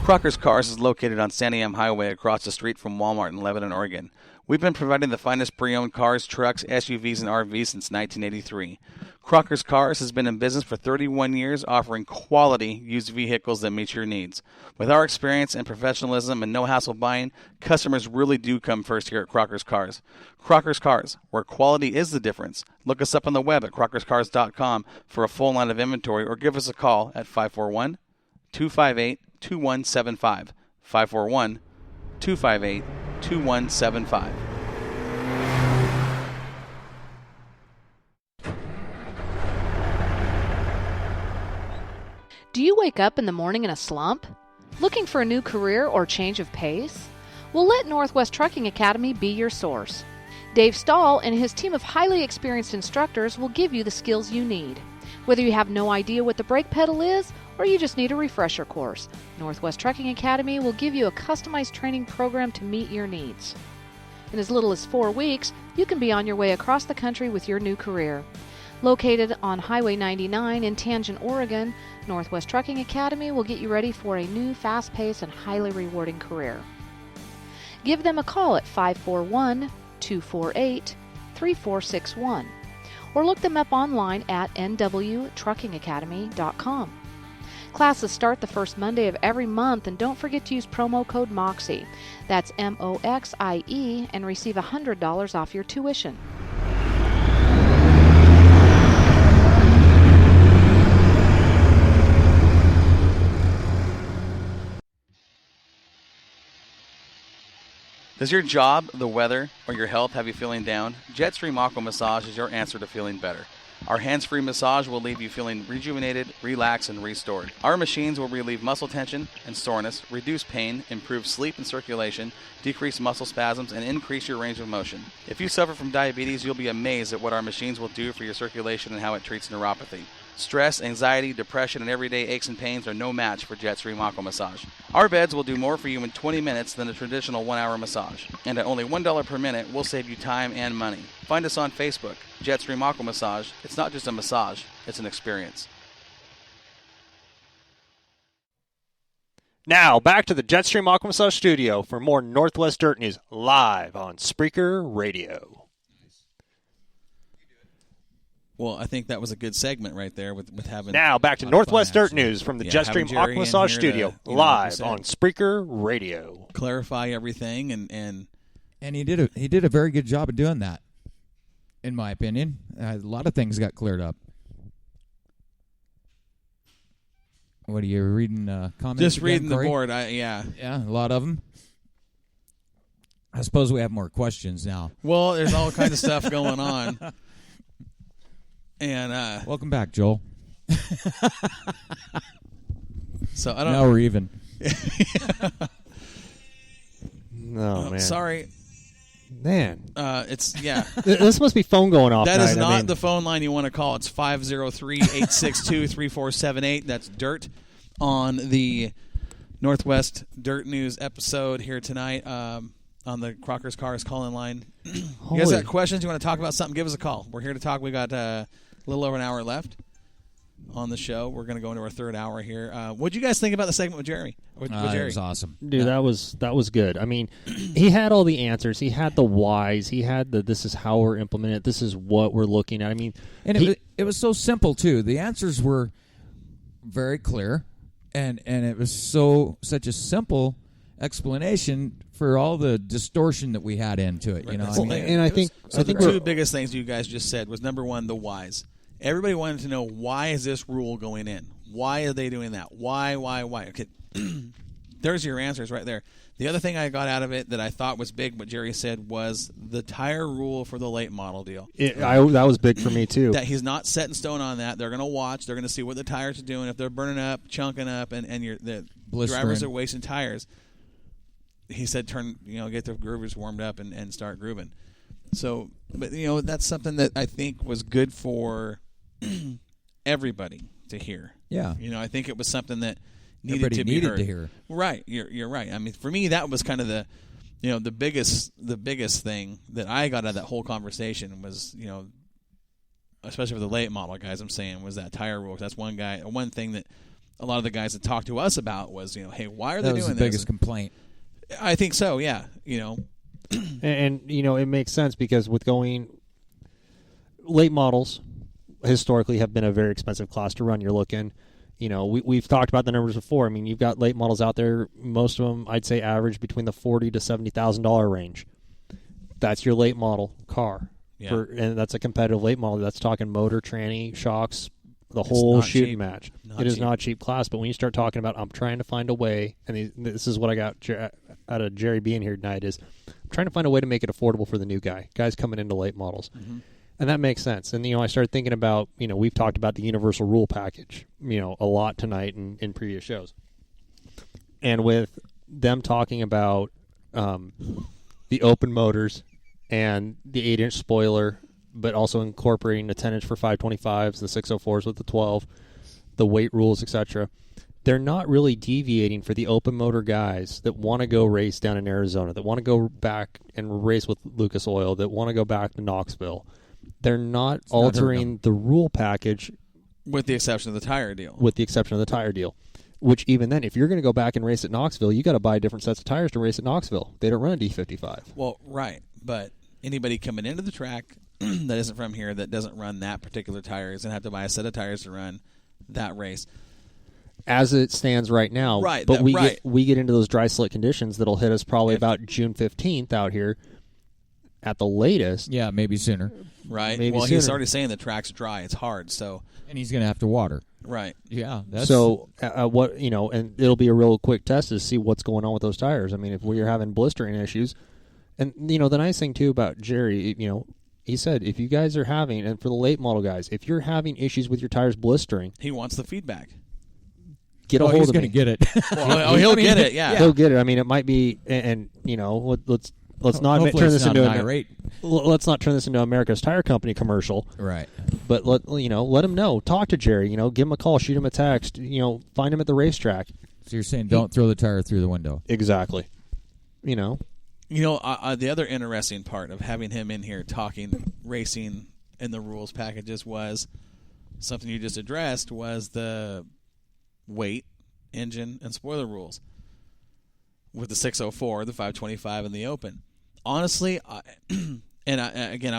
Crocker's Cars is located on Santiam Highway across the street from Walmart in Lebanon, Oregon. We've been providing the finest pre-owned cars, trucks, SUVs, and RVs since 1983. Crocker's Cars has been in business for 31 years, offering quality used vehicles that meet your needs. With our experience and professionalism and no-hassle buying, customers really do come first here at Crocker's Cars. Crocker's Cars, where quality is the difference. Look us up on the web at crockerscars.com for a full line of inventory, or give us a call at 541-258-2175. 541-258-2175. Do you wake up in the morning in a slump? Looking for a new career or change of pace? Well, let Northwest Trucking Academy be your source. Dave Stahl and his team of highly experienced instructors will give you the skills you need. Whether you have no idea what the brake pedal is or you just need a refresher course, Northwest Trucking Academy will give you a customized training program to meet your needs. In as little as 4 weeks, you can be on your way across the country with your new career. Located on Highway 99 in Tangent, Oregon, Northwest Trucking Academy will get you ready for a new, fast-paced, and highly rewarding career. Give them a call at 541-248-3461 or look them up online at nwtruckingacademy.com. Classes start the first Monday of every month, and don't forget to use promo code MOXIE. That's MOXIE, and receive $100 off your tuition. Does your job, the weather, or your health have you feeling down? Jetstream Aqua Massage is your answer to feeling better. Our hands-free massage will leave you feeling rejuvenated, relaxed, and restored. Our machines will relieve muscle tension and soreness, reduce pain, improve sleep and circulation, decrease muscle spasms, and increase your range of motion. If you suffer from diabetes, you'll be amazed at what our machines will do for your circulation and how it treats neuropathy. Stress, anxiety, depression, and everyday aches and pains are no match for Jetstream Aqua Massage. Our beds will do more for you in 20 minutes than a traditional 1-hour massage. And at only $1 per minute, we'll save you time and money. Find us on Facebook, Jetstream Aqua Massage. It's not just a massage, it's an experience. Now, back to the Jetstream Aqua Massage studio for more Northwest Dirt News live on Spreaker Radio. Well, I think that was a good segment right there with having. Now back to Northwest Dirt News from the Jetstream Aqua Massage Studio, live on Spreaker Radio. Clarify everything, and he did a very good job of doing that, in my opinion. A lot of things got cleared up. What are you reading? Comments? Just reading again, the board. Yeah, a lot of them. I suppose we have more questions now. Well, there's all kinds of stuff going on. And welcome back, Joel. So I don't. Now we're even. No, man. Sorry, man. It's This must be phone going off. That is not the phone line you want to call. It's 503-862-3478. That's Dirt on the Northwest Dirt News episode here tonight. On the Crocker's Cars call-in line. You guys got questions? You want to talk about something? Give us a call. We're here to talk. We got a little over an hour left on the show. We're going to go into our third hour here. What did you guys think about the segment with Jerry? It was awesome. Dude, that was good. I mean, he had all the answers. He had the whys. He had this is how we're implementing it. This is what we're looking at. I mean, and it was so simple, too. The answers were very clear, and it was such a simple explanation for all the distortion that we had into it, you know. I think the two biggest things you guys just said was, number one, the whys. Everybody wanted to know, why is this rule going in? Why are they doing that? Why? Okay, there's your answers right there. The other thing I got out of it that I thought was big, what Jerry said, was the tire rule for the late model deal. That was big for me too. That he's not set in stone on that. They're going to watch. They're going to see what the tires are doing. If they're burning up, chunking up, and the drivers are wasting tires. He said, get the groovers warmed up and start grooving. So, but that's something that I think was good for everybody to hear. Yeah. I think it was something that needed to be heard. To hear. Right. You're right. I mean, for me, that was kind of the biggest thing that I got out of that whole conversation was, especially for the late model guys, I'm saying, was that tire rule. That's one thing that a lot of the guys that talked to us about was, hey, why are they That was doing the this? biggest complaint. I think so, yeah. And it makes sense because with going late models historically have been a very expensive class to run. You're looking, we've talked about the numbers before. I mean, you've got late models out there. Most of them, I'd say, average between the $40,000 to $70,000 range. That's your late model car, and that's a competitive late model. That's talking motor, tranny, shocks, the whole shooting match. It is not a cheap class. But when you start talking about, I'm trying to find a way, and this is what I got out of Jerry being here tonight is, I'm trying to find a way to make it affordable for the new guys coming into late models. Mm-hmm. And that makes sense. And, I started thinking about, we've talked about the universal rule package, a lot tonight in previous shows. And with them talking about the open motors and the 8-inch spoiler, but also incorporating the 10-inch for 525s, the 604s with the 12, the weight rules, etc., they're not really deviating for the open motor guys that want to go race down in Arizona, that want to go back and race with Lucas Oil, that want to go back to Knoxville. They're not altering the rule package. With the exception of the tire deal. Which even then, if you're going to go back and race at Knoxville, you got to buy different sets of tires to race at Knoxville. They don't run a D55. Well, right. But anybody coming into the track that isn't from here that doesn't run that particular tire is going to have to buy a set of tires to run that race. As it stands right now. Right. But we get into those dry slick conditions that'll hit us probably about June 15th out here at the latest. Yeah, maybe sooner. Right. Well, he's already saying the track's dry. It's hard. So. And he's going to have to water. Right. Yeah. So and it'll be a real quick test to see what's going on with those tires. I mean, if we're having blistering issues, and the nice thing too about Jerry, he said if you guys are having, and for the late model guys, if you're having issues with your tires blistering, he wants the feedback. Get a hold of me. He's going to get it. He'll get it. Yeah. He'll get it. I mean, it might be, and let's not turn this into let's not turn this into America's Tire Company commercial. Right. But let him know. Talk to Jerry. Give him a call. Shoot him a text. Find him at the racetrack. So you're saying don't throw the tire through the window. Exactly. The other interesting part of having him in here talking racing and the rules packages was something you just addressed was the weight, engine, and spoiler rules with the 604, the 525, and the open. Honestly, I'm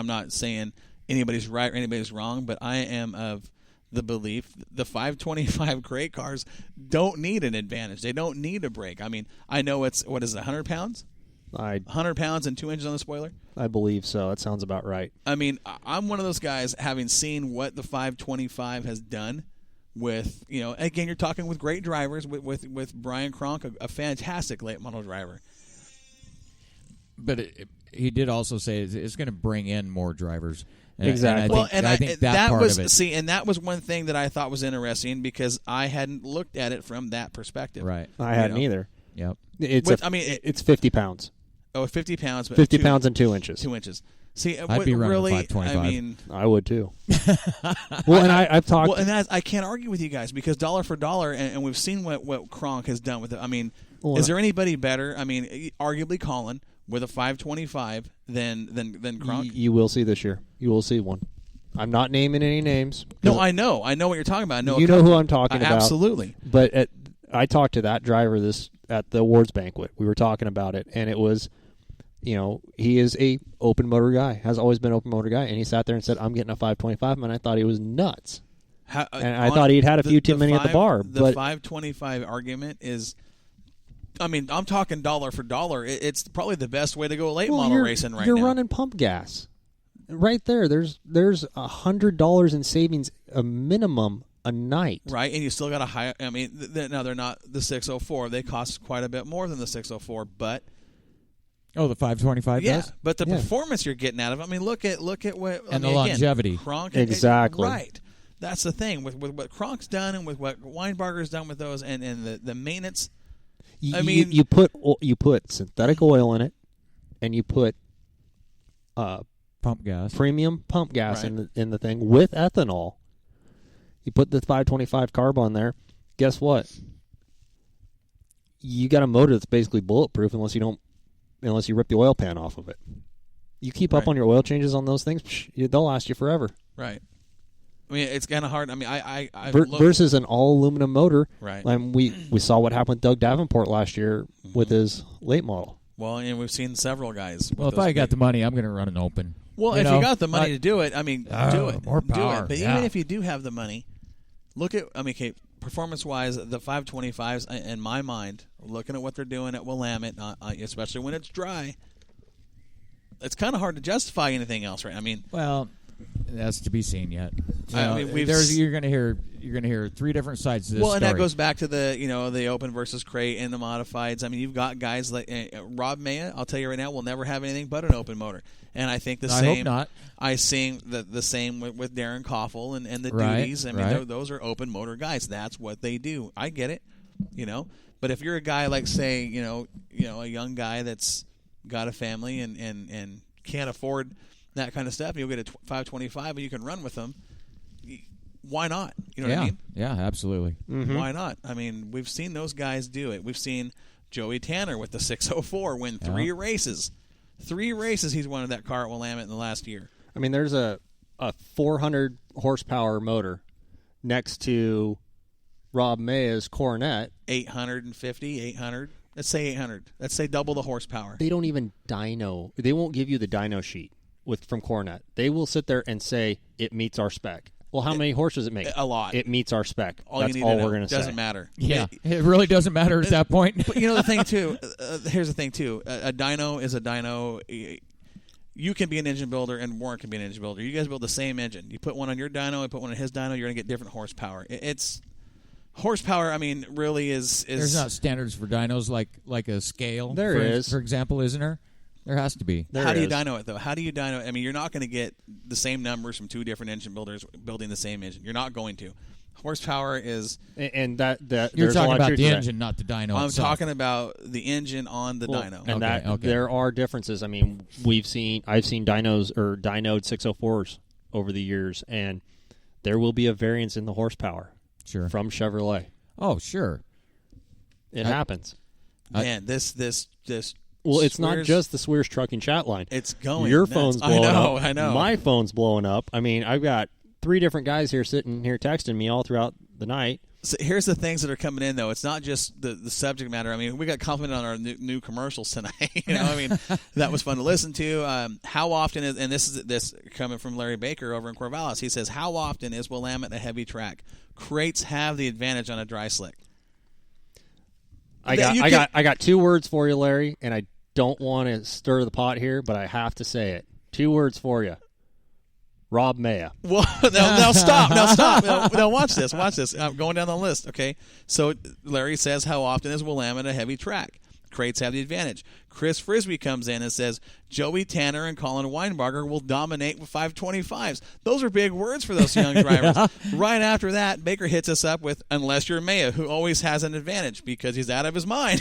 not saying anybody's right or anybody's wrong, but I am of the belief the 525 crate cars don't need an advantage. They don't need a brake. I mean, I know it's, 100 pounds? 100 pounds and 2 inches on the spoiler? I believe so. That sounds about right. I mean, I'm one of those guys, having seen what the 525 has done with, again, you're talking with great drivers, with Brian Kronk, a fantastic late model driver. But he did also say it's going to bring in more drivers. Exactly. I think that part was of it. See, and that was one thing that I thought was interesting because I hadn't looked at it from that perspective. Right. I hadn't either. Yep. It's 50 pounds. Oh, 50 pounds. But 50 pounds and 2 inches. 2 inches. See, I'd be running really, 525. I mean, I would too. Well, and I've talked. Well, and I can't argue with you guys because dollar for dollar, and we've seen what Kronk has done with it. I mean, is there anybody better? I mean, arguably Colin with a 525 than Kronk. You will see this year. You will see one. I'm not naming any names. No, I know what you're talking about. I know you know who I'm talking about. Absolutely. But I talked to that driver at the awards banquet. We were talking about it, and it was, he is a open motor guy, has always been an open motor guy, and he sat there and said, "I'm getting a 525," and I thought he was nuts. And I thought he'd had a few too many at the bar. The 525 argument is, I mean, I'm talking dollar for dollar. It's probably the best way to go late model racing right now. You're running pump gas. Right there, there's $100 in savings, a minimum a night. Right, and you still got a high. I mean, now they're not the 604. They cost quite a bit more than the 604, but the 525 does. But the performance you're getting out of it. I mean, look at what and the longevity. Kronk, exactly. Right. That's the thing with what Kronk's done and with what Weinbarger's done with those and the maintenance. You put synthetic oil in it, and you put pump gas, premium pump gas in the thing with ethanol. You put the 525 carb on there. Guess what? You got a motor that's basically bulletproof unless you rip the oil pan off of it. You keep up on your oil changes on those things, they'll last you forever. Right. I mean, it's kind of hard. I mean, versus an all aluminum motor. Right. We saw what happened with Doug Davenport last year with his late model. Well, and we've seen several guys. Well, if I got the money, I'm going to run an open. Well, if you got the money to do it, I mean, do it. More power. Do it. But even if you do have the money, look at, I mean, okay, performance-wise, the 525s, in my mind, looking at what they're doing at Willamette, especially when it's dry, it's kind of hard to justify anything else, right? I mean, well, that's to be seen yet. I mean, you're going to hear three different sides to this Well, and story. that goes back to the open versus crate and the modifieds. I mean, you've got guys like Rob Maya. I'll tell you right now, will never have anything but an open motor. And I think I hope not. I see the same with Darren Koffel and the Right, duties. I mean, those are open motor guys. That's what they do. I get it, But if you're a guy like, say, a young guy that's got a family and can't afford that kind of stuff, you'll get a 525 and you can run with them. Why not? You know what I mean? Yeah, absolutely. Mm-hmm. Why not? I mean, we've seen those guys do it. We've seen Joey Tanner with the 604 win 3 races. 3 races he's won that car at Willamette in the last year. I mean, there's a 400 horsepower motor next to Rob Maya's Coronet. 850, 800. Let's say 800. Let's say double the horsepower. They don't even dyno. They won't give you the dyno sheet from Coronet. They will sit there and say it meets our spec. Well, how many horse does it make? A lot. It meets our spec. All That's you need all to know. we're going to say. Doesn't matter. Yeah, it really doesn't matter at that point. But the thing too. Here's the thing too. A dyno is a dyno. You can be an engine builder, and Warren can be an engine builder. You guys build the same engine. You put one on your dyno, you put one on his dyno. You're going to get different horsepower. It's horsepower. I mean, really is. There's not standards for dynos like a scale. There is, for example, isn't there? There has to be. How do you dyno it, though? How do you dyno it? I mean, you're not going to get the same numbers from 2 different engine builders building the same engine. You're not going to. Horsepower is... And that you're talking about the that. engine, not the dyno I'm itself. talking about the engine on the dyno. And Okay. there are differences. I mean, I've seen dynos or dynoed 604s over the years, and there will be a variance in the horsepower from Chevrolet. Oh, sure. It happens. Man, this Well, it's not just the Swears Trucking chat line. It's going. Your phone's blowing up. I know. My phone's blowing up. I mean, I've got 3 different guys here sitting here texting me all throughout the night. So here's the things that are coming in, though. It's not just the subject matter. I mean, we got complimented on our new commercials tonight. I mean, that was fun to listen to. How often is, and this coming from Larry Baker over in Corvallis, he says, how often is Willamette a heavy track? Crates have the advantage on a dry slick. I got 2 words for you, Larry, and I don't want to stir the pot here, but I have to say it. 2 words for you. Rob Maya. Well, now stop. Now stop. Now watch this. Watch this. I'm going down the list. Okay. So Larry says, how often is Willamette a heavy track? Crates have the advantage. Chris Frisbee comes in and says, Joey Tanner and Colin Weinbarger will dominate with 525s. Those are big words for those young drivers. Right after that, Baker hits us up with, unless you're Maya, who always has an advantage because he's out of his mind.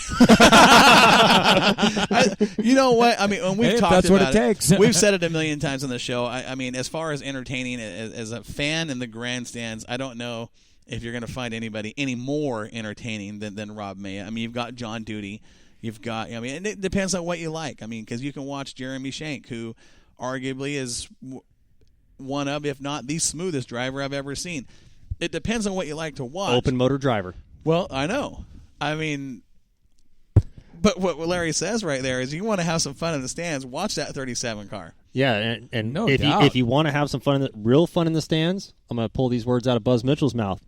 You know what? I mean, when we've talked that's about what it takes. We've said it a million times on the show. I mean, as far as entertaining, as a fan in the grandstands, I don't know if you're going to find anybody any more entertaining than Rob Maya. I mean, you've got John Duty. You've got, I mean, and it depends on what you like. I mean, because you can watch Jeremy Shank, who arguably is one of, if not the smoothest driver I've ever seen. It depends on what you like to watch. Open motor driver. Well, I know. I mean, but what Larry says right there is you want to have some fun in the stands, watch that 37 car. Yeah, and No if doubt. you want to have some fun, real fun in the stands, I'm going to pull these words out of Buzz Mitchell's mouth.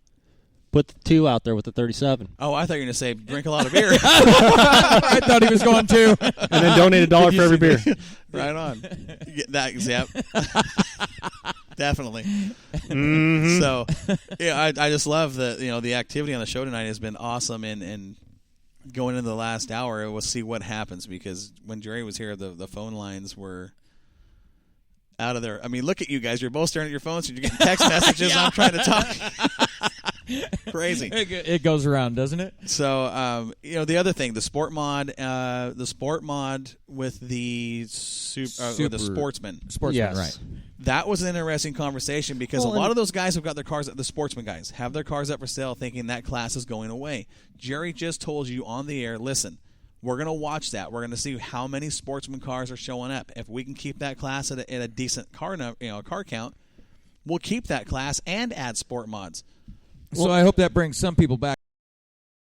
Put the 2 out there with the 37. Oh, I thought you were going to say drink a lot of beer. I thought he was going to. And then donate $1 for every beer. Right on. Yep. Definitely. Mm-hmm. So, yeah, I just love the activity on the show tonight has been awesome, and going into the last hour, we'll see what happens, because when Jerry was here, the phone lines were out of there. I mean, look at you guys. You're both staring at your phones, and you're getting text messages, and I'm trying to talk. Crazy. It goes around, doesn't it? So, the other thing, the sport mod with the the sportsman. Sportsman, right. That was an interesting conversation, because Well, a lot of those guys have got their cars, the sportsman guys, have their cars up for sale thinking that class is going away. Jerry just told you on the air, listen, we're going to watch that. We're going to see how many sportsman cars are showing up. If we can keep that class at a decent car count, we'll keep that class and add sport mods. So I hope that brings some people back